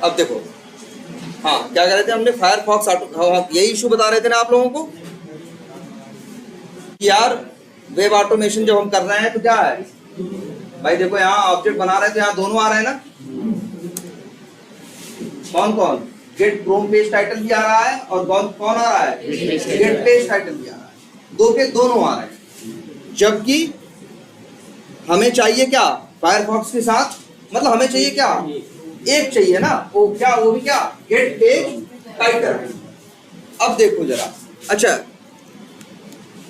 अब देखो, हाँ क्या कह रहे थे हमने, फायरफॉक्स यही इशू बता रहे थे ना आप लोगों को कि यार वेब ऑटोमेशन जब हम कर रहे हैं तो क्या है भाई, देखो यहाँ ऑब्जेक्ट बना रहे थे, यहाँ दोनों आ रहे हैं ना, कौन कौन, गेट क्रोम पेज टाइटल भी आ रहा है और कौन आ रहा है, गेट पेज टाइटल भी आ रहा है, दो के दोनों आ रहे हैं। जबकि हमें चाहिए क्या फायरफॉक्स के साथ, मतलब हमें चाहिए क्या, एक चाहिए ना, वो क्या, वो भी क्या, गेट पेज टाइटल। अब देखो जरा, अच्छा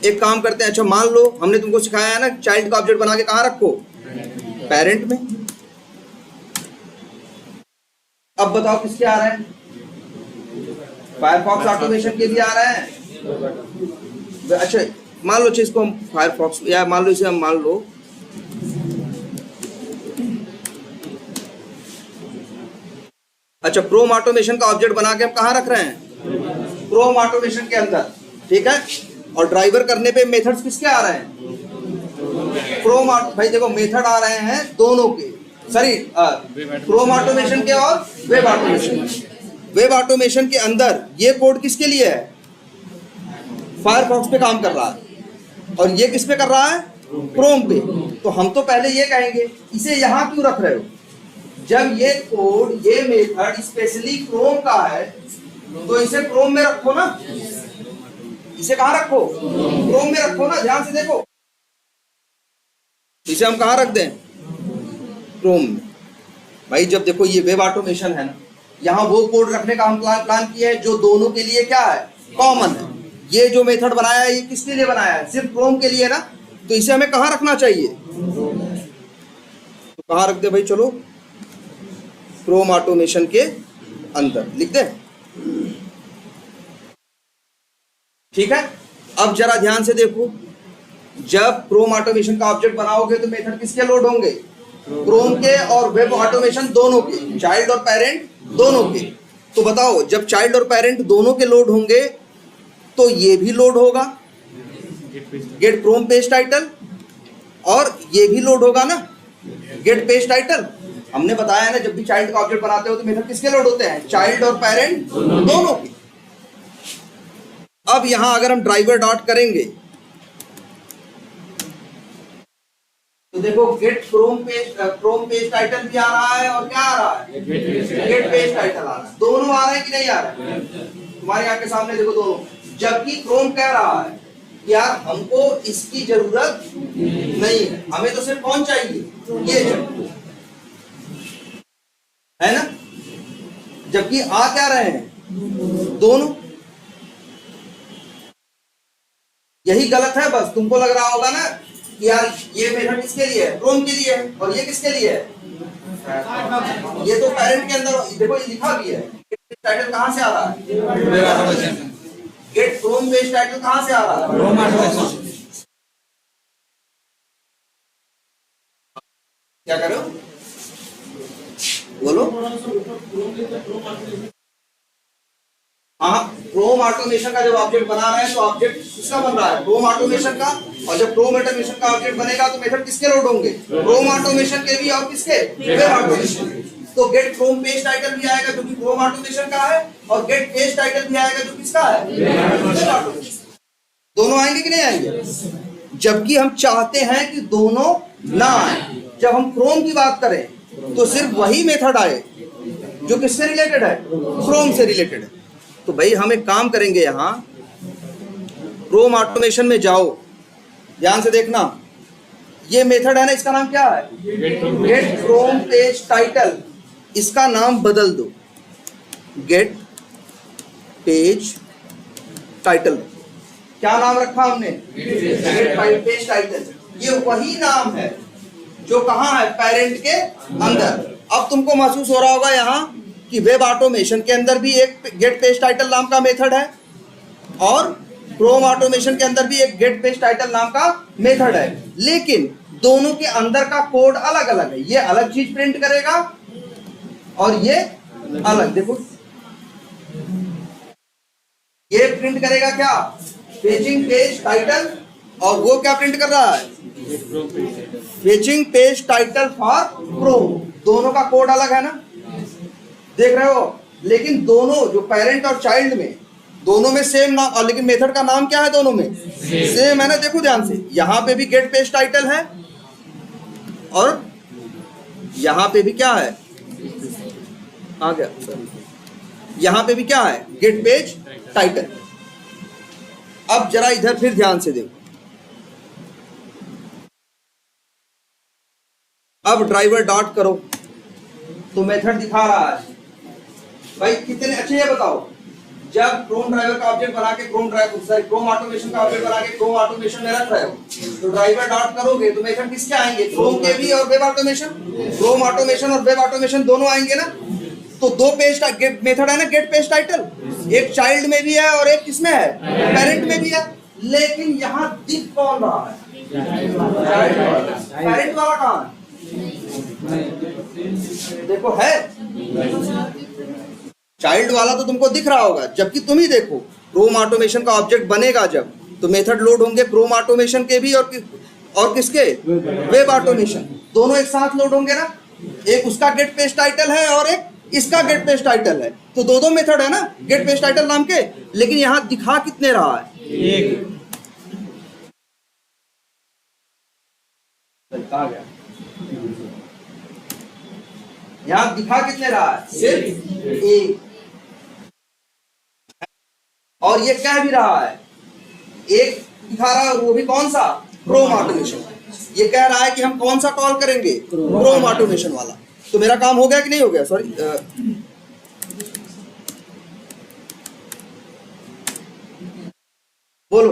एक काम करते हैं, अच्छा मान लो हमने तुमको सिखाया है ना चाइल्ड का ऑब्जेक्ट बना के कहाँ रखो, पेरेंट में। अब बताओ किसके आ रहे हैं, फायरफॉक्स ऑटोमेशन के लिए आ रहे हैं। अच्छा मान लो इसको हम फायरफॉक्स, या मान लो इसे हम मान लो अच्छा क्रोम ऑटोमेशन का ऑब्जेक्ट बना के हम कहाँ रख रहे हैं, क्रोम ऑटोमेशन के अंदर, ठीक है। और ड्राइवर करने पे मेथड्स किसके आ रहे हैं, क्रोम, भाई देखो मेथड आ रहे हैं दोनों के, सॉरी क्रोम ऑटोमेशन के और वेब ऑटोमेशन। वेब ऑटोमेशन के अंदर ये कोड किसके लिए है, फायरफॉक्स पे काम कर रहा है, और ये किस पे कर रहा है, क्रोम पे। तो हम तो पहले ये कहेंगे इसे यहाँ क्यों रख रहे हो, जब ये कोड, ये मेथड स्पेशली क्रोम का है तो इसे क्रोम में रखो ना, इसे कहाँ रखो, क्रोम में रखो ना, ध्यान से देखो, इसे हम कहाँ रख दें, क्रोम में। भाई जब देखो ये वेब ऑटोमेशन है ना, यहाँ वो कोड रखने का हम प्लान किया है जो दोनों के लिए क्या है, कॉमन है। ये जो मेथड बनाया है ये किसके लिए बनाया है, सिर्फ क्रोम के लिए ना, तो इसे हमें कहाँ रखना चाहिए, तो कहाँ रख दे भाई, चलो क्रोम ऑटोमेशन के अंदर लिख दे, ठीक है। अब जरा ध्यान से देखो, जब क्रोम ऑटोमेशन का ऑब्जेक्ट बनाओगे तो मेथड किसके लोड होंगे, क्रोम के और वेब ऑटोमेशन दोनों के, चाइल्ड और पेरेंट दोनों के। तो बताओ जब चाइल्ड और पेरेंट दोनों के लोड होंगे तो ये भी लोड होगा गेट क्रोम पेज टाइटल, और ये भी लोड होगा ना गेट पेज टाइटल। हमने बताया ना जब भी चाइल्ड का ऑब्जेक्ट बनाते हो तो मेथड किसके लोड होते हैं, चाइल्ड और पेरेंट दोनों के। अब यहां अगर हम ड्राइवर डॉट करेंगे तो देखो गेट क्रोम पेज टाइटल भी आ रहा है और क्या आ रहा है, गेट पेज टाइटल आ रहा है, दोनों आ रहे हैं कि नहीं आ रहे हैं, तुम्हारे आंख के सामने देखो दोनों। जबकि क्रोम कह रहा है यार हमको इसकी जरूरत नहीं है, हमें तो सिर्फ कौन चाहिए, ये चाहिए, है ना। जबकि आ क्या रहे हैं, दोनों। यही गलत है, बस तुमको लग रहा होगा ना कि यार ये मेथड किसके लिए है, क्रोम के लिए है, और ये किसके लिए है, ये तो पेरेंट के अंदर देखो ये लिखा भी है। टाइटल कहां से आ रहा है, गेट क्रोम पेज टाइटल कहां से आ रहा है, क्या करो बोलो, हाँ क्रोम ऑटोमेशन का जब ऑब्जेक्ट बना रहे हैं तो ऑब्जेक्ट किसका बन रहा है, क्रोम ऑटोमेशन का। और जब क्रोम ऑटोमेशन का ऑब्जेक्ट बनेगा तो मेथड किसके लोड होंगे, क्रोम ऑटोमेशन के भी और किसके, वेब ऑटोमेशन के। तो गेट क्रोम पेज टाइटल भी आएगा जो कि क्रोम ऑटोमेशन का है, और गेट पेज टाइटल भी आएगा जो किसका है, वेब ऑटोमेशन। दोनों आएंगे कि नहीं आएंगे, जबकि हम चाहते हैं कि दोनों ना आए। जब हम क्रोम की बात करें तो सिर्फ वही मेथड आए जो किससे रिलेटेड है, क्रोम से रिलेटेड है। तो भाई हम एक काम करेंगे, यहां क्रोम ऑटोमेशन में जाओ, ध्यान से देखना, ये मेथड है ना, इसका नाम क्या है, गेट क्रोम पेज टाइटल। इसका नाम बदल दो, गेट पेज टाइटल। क्या नाम रखा हमने, गेट पेज टाइटल। ये वही नाम है जो कहां है, पेरेंट के अंदर। अब तुमको महसूस हो रहा होगा यहां कि वेब ऑटोमेशन के अंदर भी एक गेट पेज टाइटल नाम का मेथड है, और क्रोम ऑटोमेशन के अंदर भी एक गेट पेज टाइटल नाम का मेथड है, लेकिन दोनों के अंदर का कोड अलग अलग है। ये अलग चीज प्रिंट करेगा और ये अलग, देखो ये प्रिंट करेगा क्या, पेजिंग पेज टाइटल, और वो क्या प्रिंट कर रहा है, paging page title for Chrome. दोनों का कोड अलग है ना, देख रहे हो, लेकिन दोनों जो पेरेंट और चाइल्ड में, दोनों में सेम नाम, और लेकिन मेथड का नाम क्या है दोनों में? सेम है ना। देखो ध्यान से, यहां पे भी गेट पेज टाइटल है और यहां पे भी क्या है, आ गया, यहां पे भी क्या है, गेट पेज टाइटल। अब जरा इधर फिर ध्यान से देखो, अब ड्राइवर डॉट करो तो मेथड दिखा रहा है भाई कितने अच्छे। ये बताओ, जब क्रोम ड्राइवर का ऑब्जेक्ट बना के क्रोम ऑटोमेशन का ऑब्जेक्ट बना के क्रोम ऑटोमेशन में रख रहे हो, तो ड्राइवर डॉट करोगे तो मेथड किसके आएंगे? क्रोम के भी और वेब ऑटोमेशन। क्रोम ऑटोमेशन और वेब ऑटोमेशन दोनों आएंगे ना। तो दो पेज मेथड है ना, गेट पेज टाइटल, एक चाइल्ड में भी है और एक किसमें है, पेरेंट में भी है। लेकिन यहां दिख कौन रहा है? पेरेंट वाला कहां है? देखो है, चाइल्ड वाला तो तुमको दिख रहा होगा, जबकि तुम ही देखो क्रोम ऑटोमेशन का ऑब्जेक्ट बनेगा जब, तो मेथड लोड होंगे क्रोम ऑटोमेशन के भी और किसके, वेब ऑटोमेशन, दोनों एक साथ लोड होंगे ना। एक उसका गेट पेज टाइटल है और एक इसका गेट पेज टाइटल है, तो दो मेथड है ना गेट पेज टाइटल नाम के। लेकिन यहां दिखा कितने रहा है? एक। आ गया, यहां दिखा कितने रहा है? सिर्फ एक। और ये कह भी रहा है एक दिखा रहा है, वो भी कौन सा? Chrome automation. ये कह रहा है कि हम कौन सा कॉल करेंगे? क्रोम ऑटोमेशन वाला। तो मेरा काम हो गया कि नहीं हो गया? सॉरी, बोलो,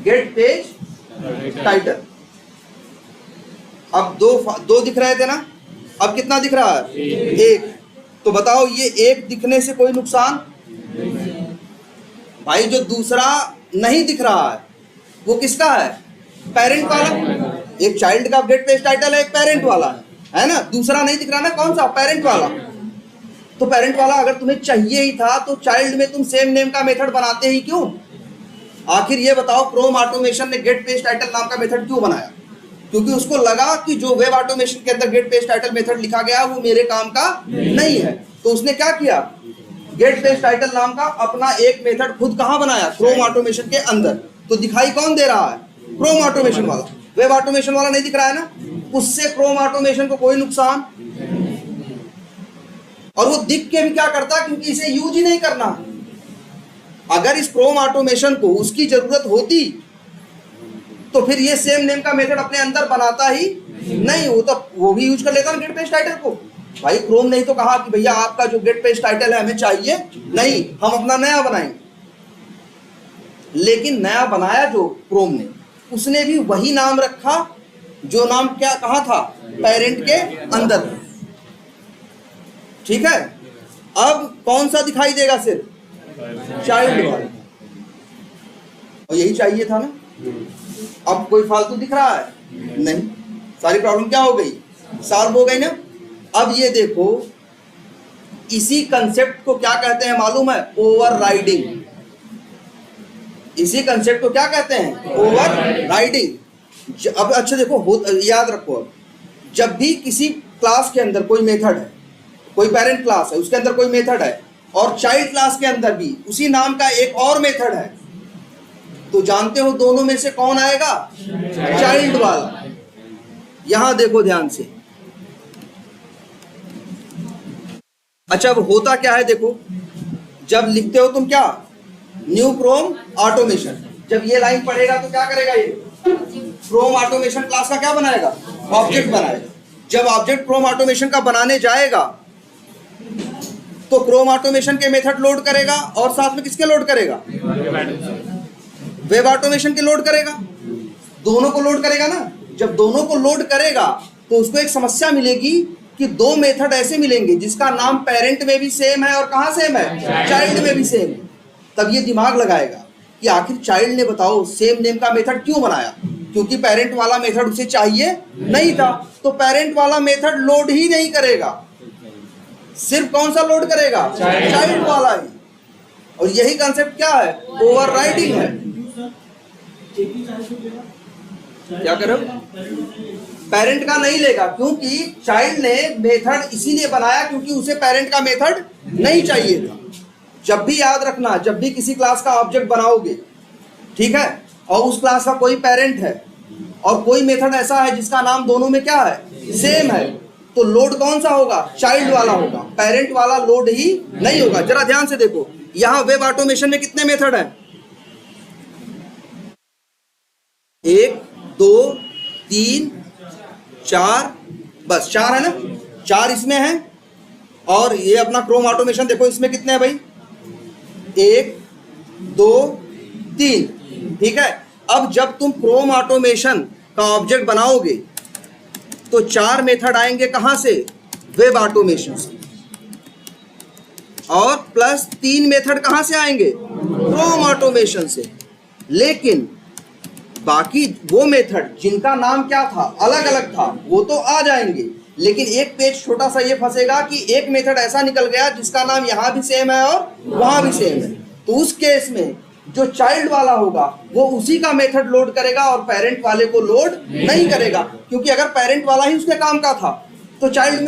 गेट पेज टाइटल। अब दो दिख रहे थे ना, अब कितना दिख रहा है? एक। तो बताओ ये एक दिखने से कोई नुकसान? भाई जो दूसरा नहीं दिख रहा है वो किसका है? पेरेंट वाला। एक चाइल्ड का गेट पेज टाइटल है, एक पेरेंट वाला है ना। दूसरा नहीं दिख रहा ना, कौन सा? पेरेंट वाला। तो पेरेंट वाला अगर तुम्हें चाहिए ही था तो चाइल्ड में तुम सेम नेम का मेथड बनाते ही क्यों? आखिर ये बताओ, क्रोम ऑटोमेशन ने गेट पेज टाइटल नाम का मेथड क्यों बनाया? क्योंकि उसको लगा कि जो वेब ऑटोमेशन के अंदर गेट पेज टाइटल मेथड लिखा गया वो मेरे काम का नहीं है। तो उसने क्या किया, गेट पेज टाइटल नाम का अपना एक मेथड खुद कहां बनाया? क्रोम ऑटोमेशन के अंदर। तो दिखाई कौन दे रहा है? क्रोम ऑटोमेशन वाला। वेब ऑटोमेशन वाला नहीं दिख रहा है ना। उससे क्रोम ऑटोमेशन को कोई नुकसान, और वो दिख के भी क्या करता, क्योंकि इसे यूज ही नहीं करना। अगर इस क्रोम ऑटोमेशन को उसकी जरूरत होती तो फिर ये सेम नेम का मेथड अपने अंदर बनाता ही नहीं। वो भी यूज कर लेता ना गेट पेज टाइटल को। भाई क्रोम नहीं तो कहा कि भैया आपका जो गेट पेज टाइटल है हमें चाहिए नहीं, हम अपना नया बनाएंगे। लेकिन नया बनाया जो क्रोम ने, उसने भी वही नाम रखा जो नाम क्या कहा था? पेरेंट के अंदर। ठीक है। अब कौन सा दिखाई देगा? सिर्फ चाइल्ड वाला। और यही चाहिए था ना। अब कोई फालतू दिख रहा है? नहीं। सारी प्रॉब्लम क्या हो गई? सॉल्व हो गई ना। अब ये देखो, इसी कंसेप्ट को क्या कहते हैं मालूम है? ओवरराइडिंग। इसी कंसेप्ट को क्या कहते हैं? ओवरराइडिंग। अब अच्छा देखो, याद रखो, जब भी किसी क्लास के अंदर कोई मेथड है, कोई पेरेंट क्लास है उसके अंदर कोई मेथड है, और चाइल्ड क्लास के अंदर भी उसी नाम का एक और मेथड है, तो जानते हो दोनों में से कौन आएगा? चाइल्ड वाला। यहां देखो ध्यान से। अच्छा, अब होता क्या है देखो, जब लिखते हो तुम क्या, न्यू क्रोम ऑटोमेशन, जब ये लाइन पढ़ेगा तो क्या करेगा? ये क्रोम ऑटोमेशन क्लास का क्या बनाएगा? ऑब्जेक्ट बनाएगा। जब ऑब्जेक्ट क्रोम ऑटोमेशन का बनाने जाएगा तो क्रोम ऑटोमेशन के मेथड लोड करेगा, और साथ में किसके लोड करेगा? वेब ऑटोमेशन के लोड करेगा। दोनों को लोड करेगा ना। जब दोनों को लोड करेगा तो उसको एक समस्या मिलेगी कि दो मेथड ऐसे मिलेंगे जिसका नाम पेरेंट में भी सेम है और कहां सेम है? चाइल्ड में भी सेम है। तब ये दिमाग लगाएगा कि आखिर चाइल्ड ने बताओ सेम नेम का मेथड क्यों बनाया? क्योंकि पेरेंट वाला मेथड उसे चाहिए नहीं था। तो पेरेंट वाला मेथड लोड ही नहीं करेगा, सिर्फ कौन सा लोड करेगा? चाइल्ड वाला ही। और यही कंसेप्ट क्या है? ओवरराइडिंग है। क्या करो, पेरेंट का नहीं लेगा, क्योंकि चाइल्ड ने मेथड इसीलिए बनाया क्योंकि उसे पेरेंट का मेथड नहीं चाहिए था। जब भी याद रखना, जब भी किसी क्लास का ऑब्जेक्ट बनाओगे, ठीक है, और उस क्लास का कोई पेरेंट है और कोई मेथड ऐसा है जिसका नाम दोनों में क्या है, सेम है, तो लोड कौन सा होगा, चाइल्ड वाला होगा, पेरेंट वाला लोड ही नहीं होगा। जरा ध्यान से देखो, यहां वेब ऑटोमेशन में कितने मेथड हैं, 1 2 3 4, बस 4 है ना, 4 इसमें है। और ये अपना क्रोम ऑटोमेशन देखो, इसमें कितने हैं भाई, 1 2 3, ठीक है। अब जब तुम क्रोम ऑटोमेशन का ऑब्जेक्ट बनाओगे तो 4 मेथड आएंगे कहां से, वेब ऑटोमेशन से, और प्लस 3 मेथड कहां से आएंगे, क्रोम ऑटोमेशन से। लेकिन बाकी वो मेथड जिनका नाम क्या था, अलग अलग था, वो तो आ जाएंगे, लेकिन एक पेज छोटा सा ये फंसेगा कि एक मेथड ऐसा निकल गया जिसका नाम यहां भी सेम है और वहां भी सेम है। तो उस केस में जो चाइल्ड वाला होगा वो उसी का मेथड लोड करेगा और पेरेंट वाले को लोड नहीं करेगा, क्योंकि अगर पेरेंट वाला ही उसके काम का था तो चाइल्ड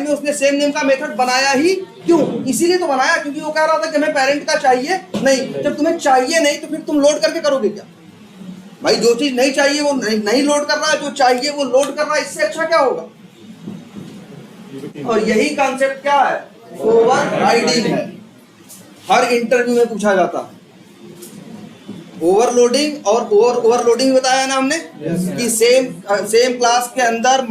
में उसने सेम नेम का मेथड बनाया ही क्यों, इसीलिए तो बनाया क्योंकि वो कह रहा था कि हमें पेरेंट का चाहिए नहीं। जब तुम्हें चाहिए नहीं तो फिर तुम लोड करके करोगे क्या भाई, जो चीज नहीं चाहिए वो नहीं लोड कर रहा है, जो चाहिए वो लोड कर रहा है, इससे अच्छा क्या होगा। और यही कॉन्सेप्ट क्या है, ओवरराइडिंग है, हर इंटरव्यू में पूछा जाता है। ओवरलोडिंग और ओवरलोडिंग बताया ना हमने, कि सेम क्लास के अंदर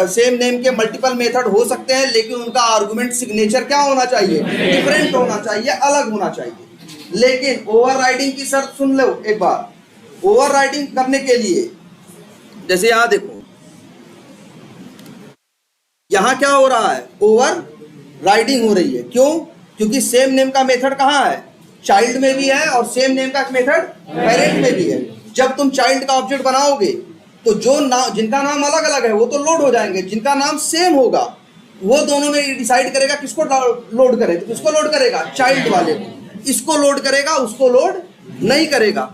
सेम नेम के मल्टीपल मेथड हो सकते हैं, लेकिन उनका आर्गुमेंट सिग्नेचर क्या होना चाहिए, डिफरेंट होना चाहिए, अलग होना चाहिए। लेकिन ओवरराइडिंग की शर्त सुन लो एक बार, ओवरराइडिंग करने के लिए जैसे यहां देखो, यहां क्या हो रहा है, ओवर राइडिंग हो रही है, क्यों, क्योंकि सेम नेम का मेथड कहां है, चाइल्ड में भी है, और सेम नेम का मेथड पेरेंट में भी है। जब तुम चाइल्ड का ऑब्जेक्ट बनाओगे तो जिनका नाम अलग अलग है वो तो लोड हो जाएंगे, जिनका नाम सेम होगा वो दोनों में डिसाइड करेगा किसको लोड करे, तो किसको लोड करेगा, चाइल्ड वाले को, इसको लोड करेगा, उसको लोड नहीं करेगा।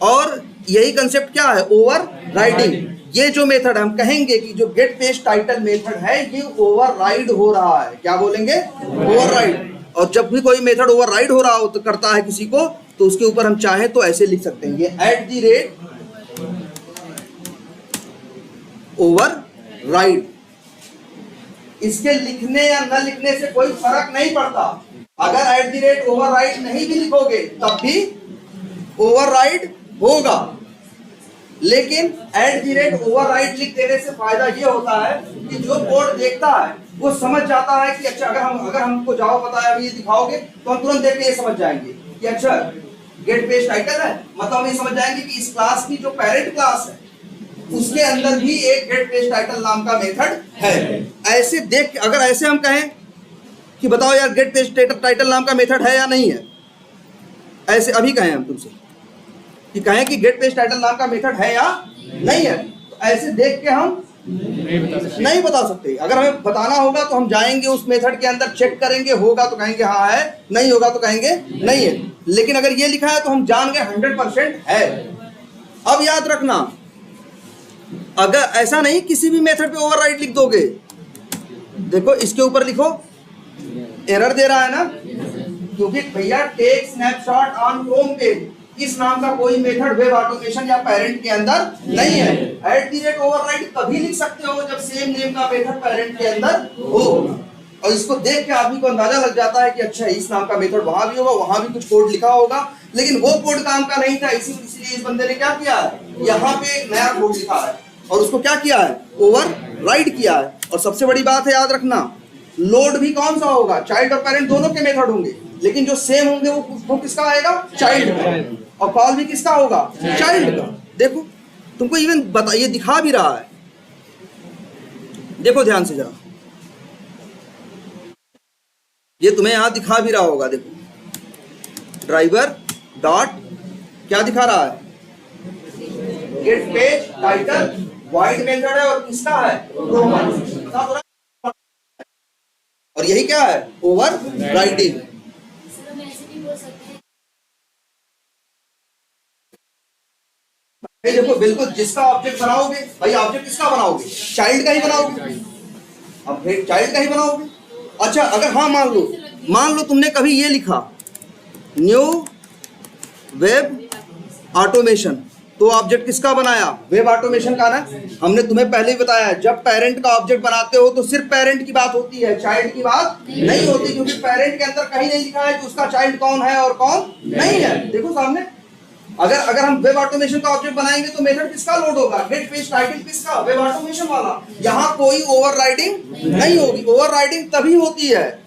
और यही कंसेप्ट क्या है, ओवर राइडिंग। ये जो मेथड हम कहेंगे कि जो गेट पेज टाइटल मेथड है ये ओवरराइड हो रहा है, क्या बोलेंगे, ओवरराइड। और जब भी कोई मेथड ओवरराइड हो रहा हो तो करता है किसी को, तो उसके ऊपर हम चाहें तो ऐसे लिख सकते हैं, ये @ओवरराइड। इसके लिखने या न लिखने से कोई फर्क नहीं पड़ता, अगर @ओवरराइड नहीं भी लिखोगे तब भी ओवरराइड होगा। लेकिन @ओवरराइड लिख देने से फायदा ये होता है कि जो कोड देखता है वो समझ जाता है कि अच्छा, अगर हमको जावा पता है, अभी ये दिखाओगे तो हम तुरंत देख के ये समझ जाएंगे कि अच्छा गेट पेज टाइटल है, मतलब हम ये समझ जाएंगे कि इस क्लास की जो पेरेंट क्लास है उसके अंदर भी एक गेट पेज टाइटल नाम का मेथड है। ऐसे देख, अगर ऐसे हम कहें कि बताओ यार गेट पेज टाइटल नाम का मेथड है या नहीं है, ऐसे अभी कहें हम तुमसे कि कहें कि गेट पेज टाइटल नाम का मेथड है या नहीं है, तो ऐसे देख के हम नहीं बता सकते। अगर हमें बताना होगा तो हम जाएंगे उस मेथड के अंदर, चेक करेंगे, होगा तो कहेंगे हाँ है, नहीं होगा तो कहेंगे नहीं है। लेकिन अगर ये लिखा है तो हम जान गए 100% है। अब याद रखना, अगर ऐसा नहीं किसी भी मेथड पे ओवरराइड लिख दोगे, देखो इसके ऊपर लिखो, एरर दे रहा है ना, क्योंकि भैया take snapshot on Chrome page इस नाम का कोई मेथड वेब ऑटोमेशन या पेरेंट के अंदर नहीं है। @ओवरराइड तभी लिख सकते हो जब सेम नेम का मेथड पेरेंट के अंदर हो, और इसको देख के आदमी को अंदाजा लग जाता है कि अच्छा इस नाम का मेथड वहां भी होगा, वहां भी कुछ कोड लिखा होगा, लेकिन वो कोड काम का नहीं था, इसलिए इस बंदे ने क्या किया है, यहाँ पे एक नया कोड लिखा है और उसको क्या किया है, ओवरराइड किया है। और सबसे बड़ी बात है याद रखना, लोड भी कौन सा होगा, चाइल्ड और पेरेंट दोनों के मेथड होंगे, लेकिन जो सेम होंगे वो किसका आएगा, चाइल्ड का, और कॉल भी किसका होगा, चाइल्ड का। देखो तुमको इवन बताइए, दिखा भी रहा है, देखो ध्यान से जरा, ये तुम्हें यहां दिखा भी रहा होगा, देखो ड्राइवर डॉट क्या दिखा रहा है, get page title void method है, और किसका है, रोमन, और यही क्या है, ओवरराइडिंग। ये देखो बिल्कुल जिसका ऑब्जेक्ट बनाओगे भाई, ऑब्जेक्ट किसका बनाओगे? चाइल्ड का ही बनाओगे। अब फिर चाइल्ड का ही बनाओगे। अच्छा अगर हाँ मान लो तुमने कभी ये लिखा न्यू वेब ऑटोमेशन, तो ऑब्जेक्ट किसका बनाया? वेब ऑटोमेशन का ना। हमने तुम्हें पहले ही बताया है, जब पेरेंट का ऑब्जेक्ट बनाते हो तो सिर्फ पेरेंट की बात होती है, चाइल्ड की बात नहीं होती, क्योंकि पेरेंट के अंदर कहीं नहीं लिखा है कि उसका चाइल्ड कौन है और कौन नहीं है। देखो सामने, अगर हम वेब ऑटोमेशन का ऑब्जेक्ट बनाएंगे तो मेथड किसका लोड होगा? गेट पेज टाइटल किसका? वेब ऑटोमेशन वाला। यहाँ कोई ओवरराइडिंग नहीं होगी। ओवरराइडिंग तभी होती है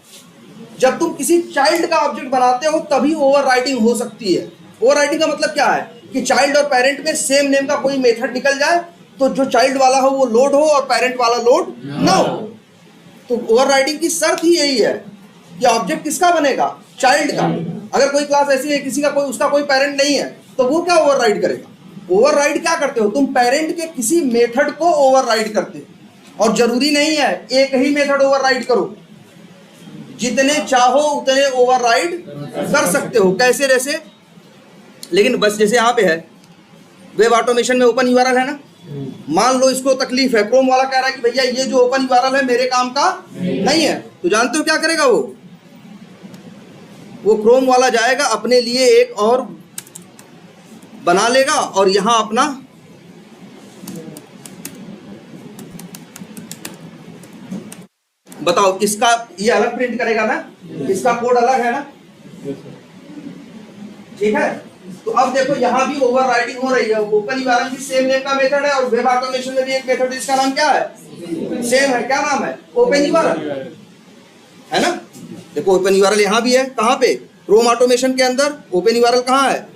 जब तुम किसी चाइल्ड का ऑब्जेक्ट बनाते हो, तभी ओवरराइडिंग हो सकती है। ओवरराइडिंग का मतलब क्या है कि चाइल्ड और पेरेंट में सेम नेम का कोई मेथड निकल जाए तो जो चाइल्ड वाला हो वो लोड हो और पेरेंट वाला लोड ना हो। तो ओवरराइडिंग की शर्त ही यही है कि ऑब्जेक्ट किसका बनेगा? चाइल्ड का। अगर कोई क्लास ऐसी है किसी का कोई उसका कोई पेरेंट नहीं है तो वो क्या ओवरराइड करेगा? ओवरराइड क्या करते हो तुम? पेरेंट के किसी मेथड को ओवरराइड करते हो। और जरूरी नहीं है एक ही मेथड ओवरराइड करो, जितने चाहो उतने ओवरराइड कर सकते हो। कैसे? जैसे लेकिन बस जैसे यहाँ पे है वेब ऑटोमेशन में ओपन यूआरएल है ना, मान लो इसको तकलीफ है, क्रोम वाला कह रहा है कि भैया ये जो ओपन यूआरएल है मेरे काम का नहीं है, तो जानते हो क्या करेगा वो क्रोम वाला जाएगा अपने लिए एक और बना लेगा और यहां अपना बताओ इसका ये अलग प्रिंट करेगा ना, इसका कोड अलग है ना, ठीक है। तो अब देखो यहां भी ओवरराइडिंग हो रही है। ओपन यूआरएल भी सेम नेम का मेथड है और वेब ऑटोमेशन में भी एक मेथड जिसका नाम क्या है? सेम है। क्या नाम है? ओपन यूआरएल है ना। देखो ओपन यूआरएल यहां भी है, कहां पे? क्रोम ऑटोमेशन के अंदर। ओपन यूआरएल कहां है?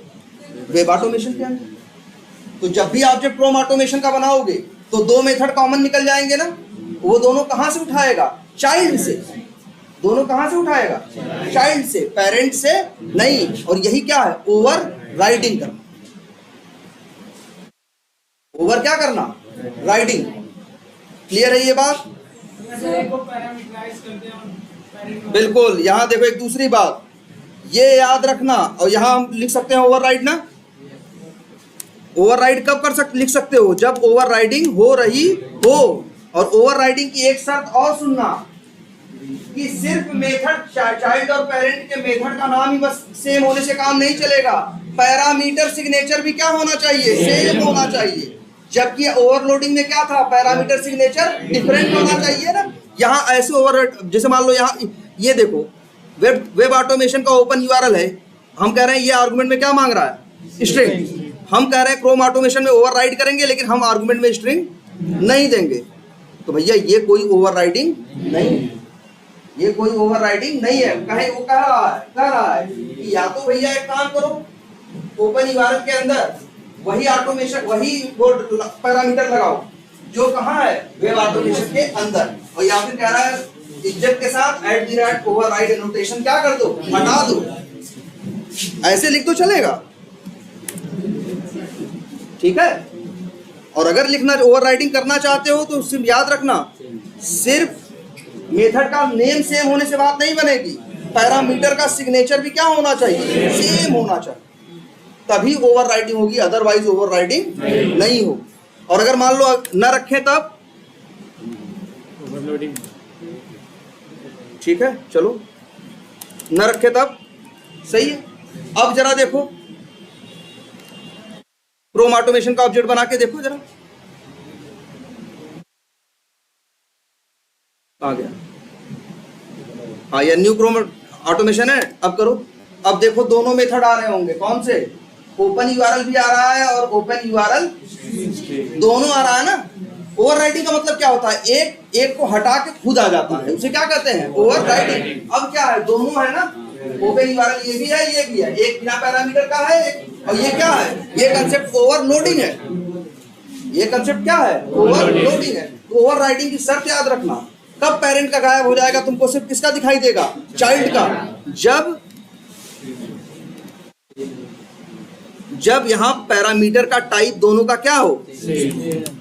वेब ऑटोमेशन के अंदर। तो जब भी ऑब्जेक्ट क्रोम ऑटोमेशन का बनाओगे तो दो मेथड कॉमन निकल जाएंगे ना। वो दोनों कहां से उठाएगा? चाइल्ड से। दोनों कहां से उठाएगा? चाइल्ड से, पेरेंट से नहीं। और यही क्या है? ओवर राइडिंग करना। ओवर क्या करना? राइडिंग। क्लियर है ये बात? बिल्कुल। यहां देखो एक दूसरी बात ये याद रखना, और यहां हम लिख सकते हैं ओवरराइड ना। ओवरराइड कब लिख सकते हो? जब ओवरराइडिंग हो रही हो। और ओवरराइडिंग की एक शर्त और सुनना कि सिर्फ मेथड चाइल्ड और पेरेंट के मेथड का नाम ही बस सेम होने से काम नहीं चलेगा। पैरामीटर सिग्नेचर भी क्या होना चाहिए? सेम होना चाहिए। जबकि ओवरलोडिंग में क्या था? पैरामीटर सिग्नेचर डिफरेंट होना चाहिए ना। यहाँ ऐसे जैसे मान लो यहाँ ये देखो वेब ऑटोमेशन का ओपन यूआरएल है, हम कह रहे हैं ये आर्गुमेंट में क्या मांग रहा है? स्ट्रिंग। हम कह रहे हैं क्रोम ऑटोमेशन में ओवरराइड करेंगे लेकिन हम आर्गुमेंट में स्ट्रिंग नहीं देंगे। तो भैया ये कोई ओवरराइडिंग नहीं है, ये कोई ओवरराइडिंग नहीं है। कहे वो कह रहा है कि या तो भैया एक काम करो, ओपन यूआरएल के अंदर वही ऑटोमेशन वही पैरामीटर लगाओ जो कहाँ है? वेब ऑटोमेशन के अंदर। और या फिर कह रहा है इज्जत के साथ @ ओवरराइड एनोटेशन क्या कर दो? हटा दो। ऐसे लिख तो चलेगा, ठीक है। और अगर लिखना ओवरराइडिंग करना चाहते हो तो सिर्फ याद रखना सिर्फ मेथड का नेम सेम होने से बात नहीं बनेगी, पैरामीटर का सिग्नेचर भी क्या होना चाहिए? सेम होना चाहिए, तभी ओवरराइडिंग होगी, अदरवाइज ओवरराइडिंग नहीं हो। और अगर मान लो न रखें तब ओवरलोडिंग, ठीक है। चलो न रखे तब सही है। अब जरा देखो क्रोम ऑटोमेशन का ऑब्जेक्ट बना के देखो जरा, आ गया। हाँ ये न्यू क्रोम ऑटोमेशन है। अब करो। अब देखो दोनों मेथड आ रहे होंगे, कौन से? ओपन यूआरएल भी आ रहा है और ओपन यूआरएल दोनों आ रहा है ना। ओवरराइडिंग का मतलब क्या होता है? एक को हटा के खुद आ जाता है, उसे क्या कहते हैं? ओवरराइडिंग। अब क्या है? दोनों है ना, ओपन यूआरएल ये भी है ये भी है, एक बिना पैरामीटर का है और ये क्या है? ये कंसेप्ट ओवरलोडिंग है। ये कंसेप्ट क्या है? ओवरलोडिंग है। तो ओवरराइडिंग की शर्त याद रखना, कब पेरेंट का गायब हो जाएगा? तुमको सिर्फ किसका दिखाई देगा? चाइल्ड का। जब यहाँ पैरामीटर का टाइप दोनों का क्या हो?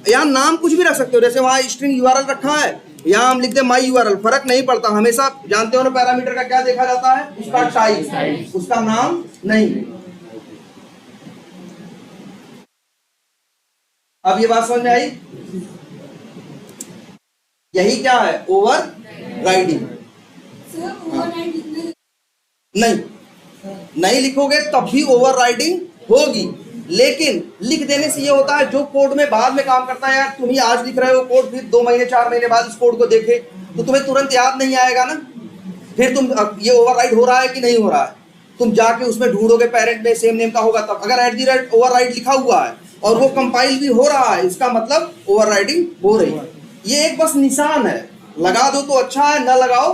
यहाँ नाम कुछ भी रख सकते हो, जैसे वहां स्ट्रिंग यूआरएल रखा है, यहाँ हम लिखते हैं माई यूआरएल, फर्क नहीं पड़ता। हमेशा जानते हो ना पैरामीटर का क्या देखा जाता है? उसका टाइप, उसका नाम नहीं। अब ये बात समझ में आई? यही क्या है? Over riding. नहीं, नहीं लिखोगे तब भी ओवर राइडिंग होगी, लेकिन लिख देने से ये होता है जो कोड में बाद में काम करता है, यार तुम ही आज लिख रहे हो कोड, फिर 2 महीने 4 महीने बाद इस कोड को देखे तो तुम्हें तुरंत याद नहीं आएगा ना। फिर तुम ये ओवरराइड हो रहा है कि नहीं हो रहा है, तुम जाके उसमें ढूंढोगे पेरेंट में सेम नेम का होगा तब। अगर @ ओवरराइड लिखा हुआ है और वो कंपाइल भी हो रहा है, इसका मतलब ओवरराइडिंग हो रही है। ये एक बस निशान है, लगा दो तो अच्छा है, ना लगाओ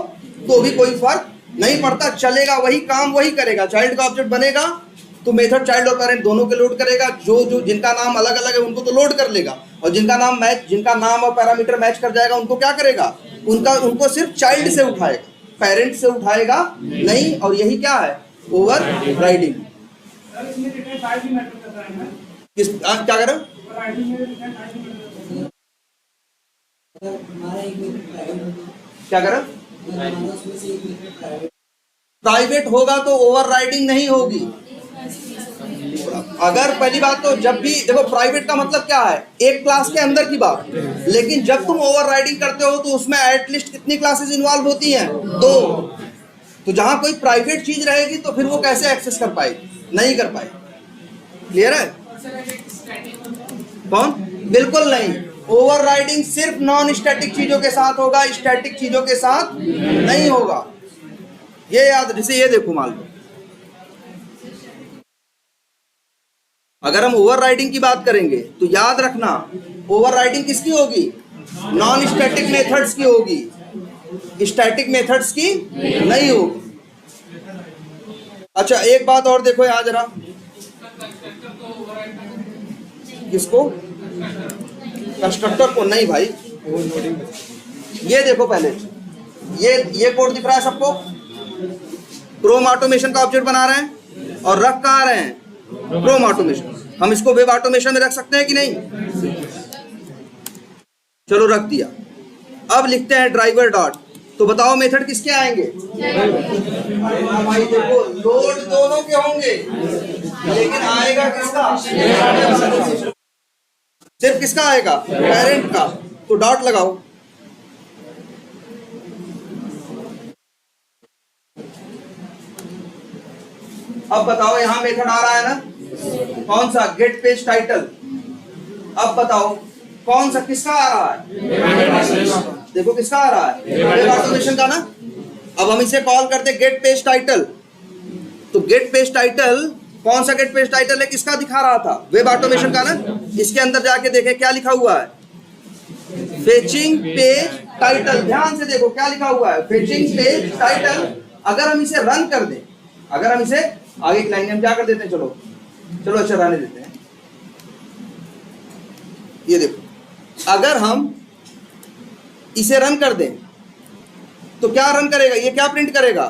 तो भी कोई फर्क नहीं पड़ता, चलेगा, वही काम वही करेगा। चाइल्ड का ऑब्जेक्ट बनेगा तो मेथड चाइल्ड और पेरेंट दोनों के लोड करेगा। जो जिनका नाम अलग अलग है उनको तो लोड कर लेगा, और जिनका नाम और पैरामीटर मैच कर जाएगा उनको क्या करेगा? उनको सिर्फ चाइल्ड से उठाएगा, पेरेंट से उठाएगा नहीं। और यही क्या है? Over riding. क्या कर रहे हो? क्या कर रहे हो? प्राइवेट होगा तो ओवर राइडिंग नहीं होगी। अगर पहली बात तो जब भी देखो, प्राइवेट का मतलब क्या है? एक क्लास के अंदर की बात, लेकिन जब तुम ओवर राइडिंग करते हो तो उसमें एटलीस्ट कितनी क्लासेस इन्वॉल्व होती हैं? 2। तो जहां कोई प्राइवेट चीज रहेगी तो फिर वो कैसे एक्सेस कर पाएगी? नहीं कर पाएगी। क्लियर है? कौन? बिल्कुल नहीं। ओवर राइडिंग सिर्फ नॉन स्टैटिक चीजों के साथ होगा, स्टैटिक चीजों के साथ नहीं होगा। ये याद, जैसे ये देखो, मान लो अगर हम ओवर राइडिंग की बात करेंगे तो याद रखना, ओवर राइडिंग किसकी होगी? नॉन स्टैटिक मेथड्स की होगी, स्टैटिक मेथड्स की नहीं होगी। अच्छा, एक बात और देखो यहाँ जरा, किसको? कंस्ट्रक्टर को नहीं भाई, ये देखो पहले, ये कोड दिख रहा है सबको? क्रोम ऑटोमेशन का ऑब्जेक्ट बना रहे हैं और रख कहाँ रहे हैं? Chrome automation. हम इसको वेब ऑटोमेशन में रख सकते हैं कि नहीं? चलो रख दिया। अब लिखते हैं ड्राइवर डॉट, तो बताओ मेथड किसके आएंगे? भाई देखो, लोड दोनों के होंगे, लेकिन आएगा किसका? सिर्फ किसका आएगा? पेरेंट का। तो डॉट लगाओ। अब बताओ, यहां मेथड आ रहा है ना, कौन सा? Get page title. अब बताओ कौन सा, किसका आ रहा है? देखो किसका आ रहा है? वेब ऑटोमेशन का ना। अब हम इसे कॉल करते गेट पेज टाइटल। तो गेट पेज टाइटल, कौन सा गेट पेज टाइटल है? किसका दिखा रहा था? वेब ऑटोमेशन का ना। इसके अंदर जाके देखें क्या लिखा हुआ है? Fetching page title. ध्यान से देखो क्या लिखा हुआ है? Fetching page title. अगर हम इसे रन कर दें, अगर हम इसे आगे की लाइन में हम क्या कर देते हैं? चलो अच्छा रहने देते हैं। ये देखो, अगर हम इसे रन कर दें तो क्या रन करेगा? ये क्या प्रिंट करेगा?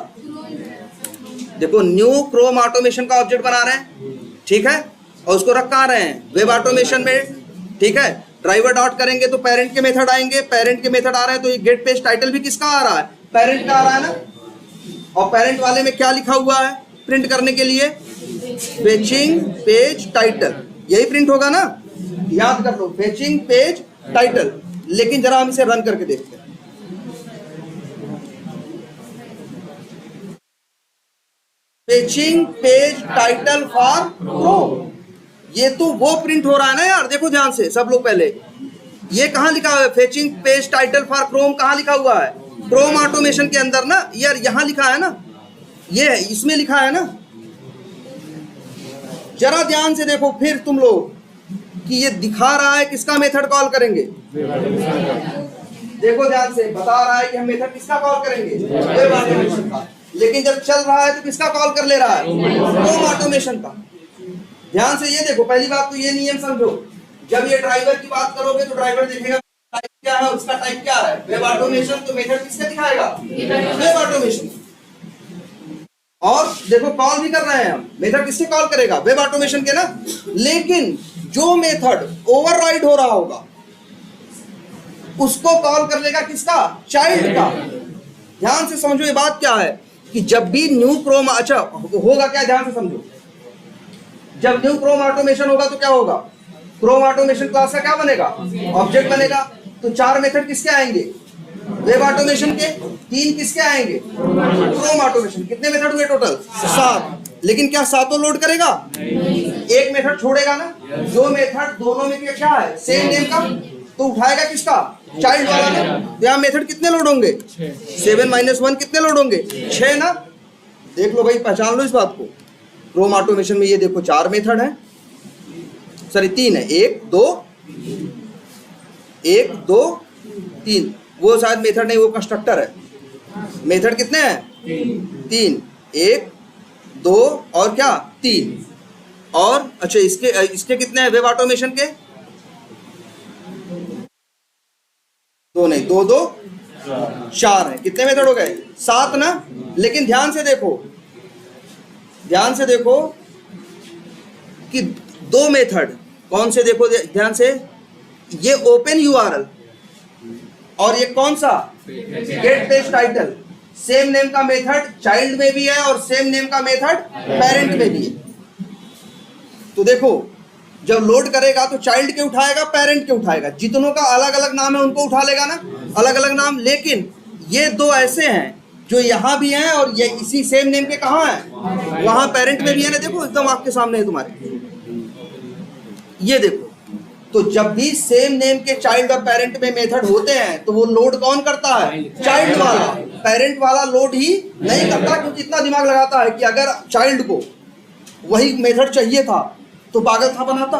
देखो, न्यू क्रोम ऑटोमेशन का ऑब्जेक्ट बना रहे हैं, ठीक है, और उसको रख कहाँ रहे हैं? वेब ऑटोमेशन में, ठीक है। ड्राइवर डॉट करेंगे तो पेरेंट के मेथड आएंगे, पेरेंट के मेथड आ रहे हैं तो ये गेट पेज टाइटल भी किसका आ रहा है? पेरेंट का आ रहा है ना। और पेरेंट वाले में क्या लिखा हुआ है प्रिंट करने के लिए? Fetching page title. यही प्रिंट होगा ना, याद कर लो, फेचिंग पेज टाइटल। लेकिन जरा हम इसे रन करके देखते हैं। Fetching page title for Chrome, ये तो वो प्रिंट हो रहा है ना यार। देखो ध्यान से सब लोग, पहले ये कहाँ लिखा हुआ है? Fetching page title for Chrome कहाँ लिखा हुआ है? क्रोम ऑटोमेशन के अंदर ना यार, यहां लिखा है ना, ये इसमें लिखा है ना। जरा ध्यान से देखो फिर तुम लोग कि ये दिखा रहा है किसका मेथड कॉल करेंगे? देखो ध्यान से, बता रहा है कि हम मेथड किसका कॉल करेंगे? वेब ऑटोमेशन का। लेकिन जब चल रहा है तो किसका कॉल कर ले रहा है? क्रोम ऑटोमेशन का। ध्यान से ये देखो, पहली बात तो ये नियम समझो, जब ये ड्राइवर की बात करोगे तो ड्राइवर देखेगा टाइप क्या है, उसका टाइप क्या है? Web automation. तो मेथड किसका दिखाएगा? Web automation. और देखो कॉल भी कर रहे हैं हम, मेथड किससे कॉल करेगा? वेब ऑटोमेशन के ना। लेकिन जो मेथड ओवरराइड हो रहा होगा उसको कॉल कर लेगा किसका? चाइल्ड का। ध्यान से समझो ये बात क्या है कि जब भी न्यू क्रोम, अच्छा होगा क्या, ध्यान से समझो, जब न्यू क्रोम ऑटोमेशन होगा तो क्या होगा? क्रोम ऑटोमेशन क्लास का क्या बनेगा, ऑब्जेक्ट बनेगा। तो 4 मेथड किसके आएंगे, वेब ऑटोमेशन के। 3 किसके आएंगे, क्रोम ऑटोमेशन। कितने मेथड हुए टोटल, 7। लेकिन क्या सातों लोड करेगा, एक मेथड छोड़ेगा ना। जो मेथड दोनों में क्या है, सेम नेम का, तो उठाएगा किसका, चाइल्ड वाला ना। तो यहाँ मेथड कितने लोड होंगे, 7 - 1 कितने लोड होंगे, 6 ना। देख लो भाई, पहचान लो इस बात को। क्रोम ऑटोमेशन में ये देखो 4 मेथड है, सॉरी 3 है, 1 2 3। वो शायद मेथड नहीं, वो कंस्ट्रक्टर है। मेथड कितने हैं, 3, 1 2 और क्या 3। और अच्छा इसके कितने हैं वेब ऑटोमेशन के, 2 नहीं, 2 2 4 है। कितने मेथड हो गए, 7 ना। लेकिन ध्यान से देखो कि 2 मेथड कौन से, देखो ध्यान से, ये ओपन यूआरएल और ये कौन सा, get page title. Same name का मेथड चाइल्ड में भी है और सेम नेम का मेथड पेरेंट में भी है। तो देखो जब लोड करेगा तो चाइल्ड के उठाएगा, पेरेंट के उठाएगा। जितनों का अलग अलग नाम है उनको उठा लेगा ना, अलग अलग नाम। लेकिन ये 2 ऐसे हैं जो यहाँ भी हैं और ये इसी सेम नेम के कहाँ हैं, वहां पेरेंट में भी है ना। देखो एकदम आपके सामने है तुम्हारे, ये देखो। तो जब भी सेम नेम के चाइल्ड और पेरेंट में मेथड होते हैं तो वो लोड कौन करता है, चाइल्ड वाला। पेरेंट वाला लोड ही नहीं करता, क्योंकि इतना दिमाग लगाता है कि अगर चाइल्ड को वही मेथड चाहिए था तो पागल था बनाता।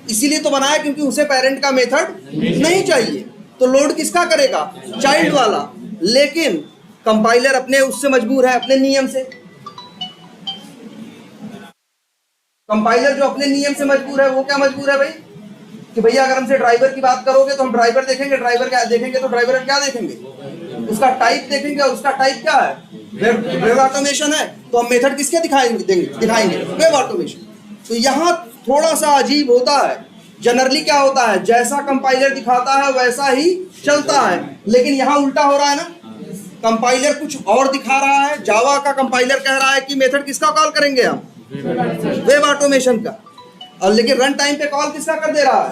इसीलिए तो बनाया क्योंकि उसे पेरेंट का मेथड नहीं चाहिए। तो लोड किसका करेगा, चाइल्ड वाला। लेकिन कंपाइलर अपने उससे मजबूर है, अपने नियम से। कंपाइलर जो अपने नियम से मजबूर है, वो क्या मजबूर है भाई, कि भैया अगर हमसे ड्राइवर की बात करोगे तो हम ड्राइवर देखेंगे, ड्राइवर क्या देखेंगे, तो ड्राइवर क्या देखेंगे, उसका टाइप देखेंगे। और उसका टाइप क्या है, वेब ऑटोमेशन है। तो हम मेथड किसके दिखाएंगे, वेब ऑटोमेशन। तो यहाँ थोड़ा सा अजीब होता है। जनरली क्या होता है, जैसा कंपाइलर दिखाता है वैसा ही चलता है। लेकिन यहाँ उल्टा हो रहा है ना, कंपाइलर कुछ और दिखा रहा है। जावा का कंपाइलर कह रहा है कि मेथड किसका कॉल करेंगे हम, वेब ऑटोमेशन का। और लेकिन रन टाइम पे कॉल किसका कर दे रहा है,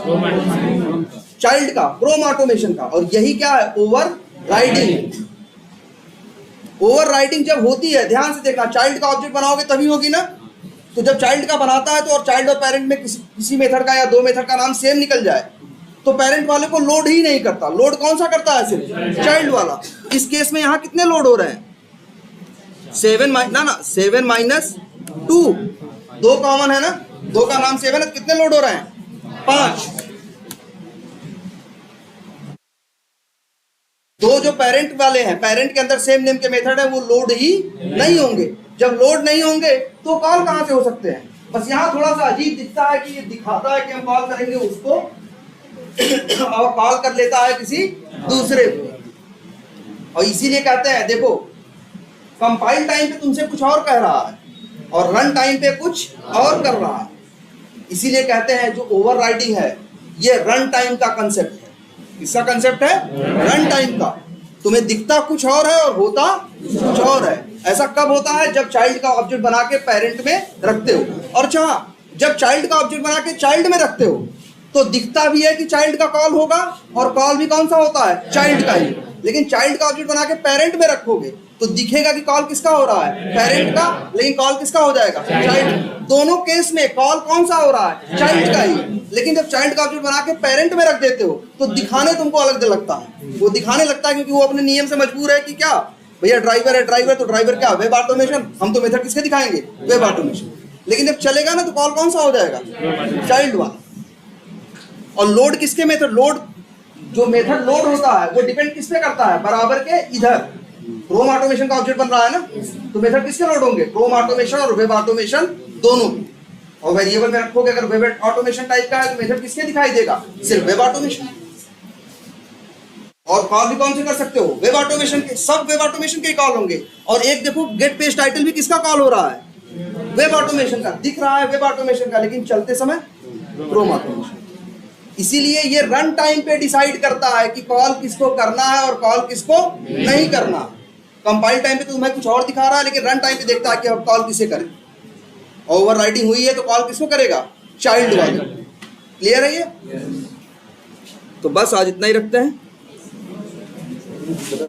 चाइल्ड का, क्रोम ऑटोमेशन का। और यही क्या है, ओवर राइडिंग। ओवर राइडिंग जब होती है, ध्यान से देखना, चाइल्ड का ऑब्जेक्ट बनाओगे तभी होगी ना। तो जब चाइल्ड का बनाता है तो और चाइल्ड और पेरेंट में किसी मेथड का या 2 मेथड का नाम सेम निकल जाए तो पेरेंट वाले को लोड ही नहीं करता। लोड कौन सा करता है, सिर्फ चाइल्ड वाला। इस केस में यहाँ कितने लोड हो रहे हैं, 7 - 2। 2 कॉमन है ना, 2 का नाम 7 है, कितने लोड हो रहे हैं, 5। 2 जो पेरेंट वाले हैं, पेरेंट के अंदर सेम नेम के मेथड है, वो लोड ही नहीं होंगे। जब लोड नहीं होंगे तो कॉल कहां से हो सकते हैं। बस यहाँ थोड़ा सा अजीब दिखता है कि ये दिखाता है कि हम कॉल करेंगे उसको और कॉल कर लेता है किसी दूसरे को। और इसीलिए कहते हैं, देखो कंपाइल टाइम पे तुमसे कुछ और कह रहा है और रन टाइम पे कुछ और कर रहा है। इसीलिए कहते हैं जो ओवरराइडिंग है ये रन टाइम का कंसेप्ट है। किसका कंसेप्ट है, रन टाइम का। तुम्हें दिखता कुछ और है और होता कुछ और है। ऐसा कब होता है, जब चाइल्ड का ऑब्जेक्ट बना के पेरेंट में रखते हो। और जब चाइल्ड का ऑब्जेक्ट बना के चाइल्ड में रखते हो तो दिखता भी है कि चाइल्ड का कॉल होगा और कॉल भी कौन सा होता है, चाइल्ड का ही। लेकिन चाइल्ड का ऑब्जेक्ट बना के पेरेंट में रखोगे तो दिखेगा कि कॉल किसका हो रहा है, पेरेंट का, लेकिन कॉल किसका हो जाएगा, चाइल्ड। दोनों केस में कॉल कौन सा हो रहा है, चाइल्ड का ही। लेकिन जब चाइल्ड का ऑब्जेक्ट बना के पेरेंट में रख देते हो तो दिखाने तुमको अलग लगता है। वो दिखाने लगता है क्योंकि वो अपने नियम से मजबूर है कि क्या भैया ड्राइवर है, ड्राइवर तो ड्राइवर क्या, वेब ऑटोमेशन। हम तो मेथड किसके दिखाएंगे, वेब ऑटोमेशन। लेकिन जब चलेगा ना तो कॉल कौन सा हो जाएगा, चाइल्ड वाला। और लोड किसके मेथड, लोड जो मेथड लोड होता है वो डिपेंड किस पे करता है, बराबर के इधर। क्रोम ऑटोमेशन का ऑब्जेक्ट बन रहा है ना, तो मेथड किसके लोड होंगे, क्रोम ऑटोमेशन और वेब ऑटोमेशन दोनों। और वेरिएबल में रखोगे अगर वेब ऑटोमेशन टाइप का है तो मेथड किसके दिखाई देगा, सिर्फ वेब ऑटोमेशन। और कॉल भी कौन से कर सकते हो, वेब ऑटोमेशन के। सब वेब ऑटोमेशन के कॉल होंगे। और एक देखो गेट पेज टाइटल भी किसका कॉल हो रहा है, वेब ऑटोमेशन का। दिख रहा है वेब ऑटोमेशन का, लेकिन चलते समय क्रोम ऑटोमेशन। इसीलिए ये रन टाइम पे डिसाइड करता है कि कॉल किसको करना है और कॉल किसको नहीं करना। कंपाइल टाइम पे तो तुम्हें कुछ और दिखा रहा है, लेकिन रन टाइम पे देखता है कि अब कॉल किसे करे। ओवरराइडिंग हुई है तो कॉल किसको करेगा, चाइल्ड वाले। क्लियर है ये? तो बस आज इतना ही रखते हैं।